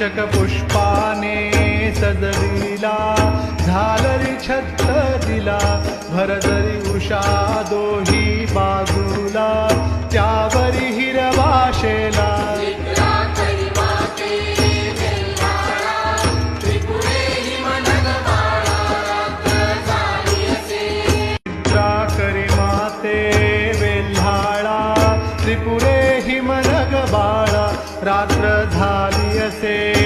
चषक पुष्पाने सजविला, झालरी छत दिला, भरजरी उषा दोही बाजूला, त्यावरी हिरवा शेला. करी माते वेल्हाळा, त्रिपुरे हिमनग बाळा, रात्र झाली असे.